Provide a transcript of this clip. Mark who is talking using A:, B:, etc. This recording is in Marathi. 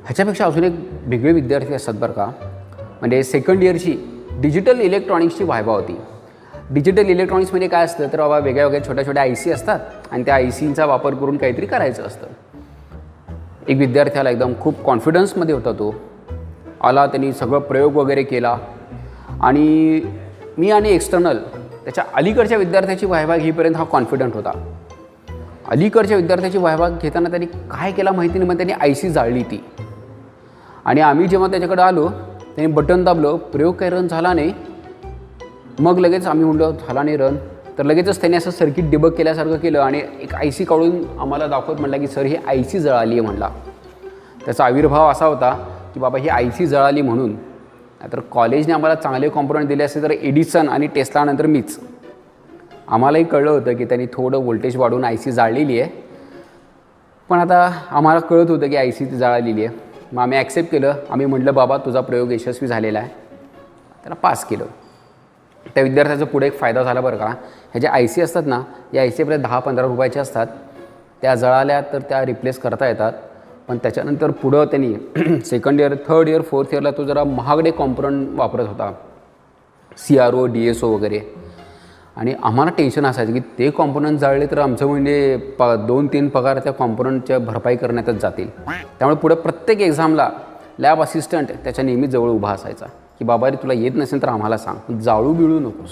A: ह्याच्यापेक्षा अजून एक वेगळे विद्यार्थी असतात बरं का. म्हणजे सेकंड इयरची डिजिटल इलेक्ट्रॉनिक्सची व्हायवा होती. डिजिटल इलेक्ट्रॉनिक्स म्हणजे काय असतं तर बाबा वेगळ्या वेगळ्या छोट्या छोट्या IC असतात आणि त्या ICचा वापर करून काहीतरी करायचं असतं. एक विद्यार्थी आला, एकदम खूप कॉन्फिडन्समध्ये होता तो. आला, त्यांनी सगळं प्रयोग वगैरे केला आणि मी आणि एक्सटर्नल त्याच्या अलीकडच्या विद्यार्थ्याची व्हायवा घेईपर्यंत हा कॉन्फिडंट होता. अलीकडच्या विद्यार्थ्याची व्हायवा घेताना त्यांनी काय केला माहिती नाही, मग त्यांनी IC जाळली ती. आणि आम्ही जेव्हा त्याच्याकडे आलो त्यांनी बटन दाबलं, प्रयोग काही रन झाला नाही. मग लगेच आम्ही म्हणलो झाला नाही रन, तर लगेचच त्याने असं सर्किट डिबग केल्यासारखं केलं आणि एक IC काढून आम्हाला दाखवत म्हटलं की सर ही IC जळाली आहे म्हणला. त्याचा आविर्भाव असा होता की बाबा ही IC जळाली म्हणून. तर कॉलेजने आम्हाला चांगले कॉम्पोनंट दिले असते तर एडिसन आणि टेस्लानंतर मीच. आम्हालाही कळलं होतं की त्यांनी थोडं व्होल्टेज वाढवून IC जाळलेली आहे, पण आता आम्हाला कळत होतं की IC ती जाळलेली आहे. मग आम्ही ॲक्सेप्ट केलं. आम्ही म्हटलं बाबा तुझा प्रयोग यशस्वी झालेला आहे, त्याला पास केलं. त्या विद्यार्थ्याचा पुढे एक फायदा झाला बरं का. ह्या ज्या IC असतात ना, या IC आपल्या 10-15 रुपयाच्या असतात. त्या जळाल्या तर त्या रिप्लेस करता येतात, पण त्याच्यानंतर पुढं त्यांनी second year, third year, fourth इयरला तो जरा महागडे कॉम्पोनंट वापरत होता, CRO, DSO वगैरे. आणि आम्हाला टेन्शन असायचं की ते कॉम्पोनंट जाळले तर आमचं म्हणजे 2-3 पगार त्या कॉम्पोनंटच्या भरपाई करण्यातच जातील. त्यामुळे पुढे प्रत्येक एक्झामला लॅब असिस्टंट त्याच्या नेहमी जवळ उभा असायचा की बाबा रे तुला येत नसेल तर आम्हाला सांग, जाळू बिळू नकोस.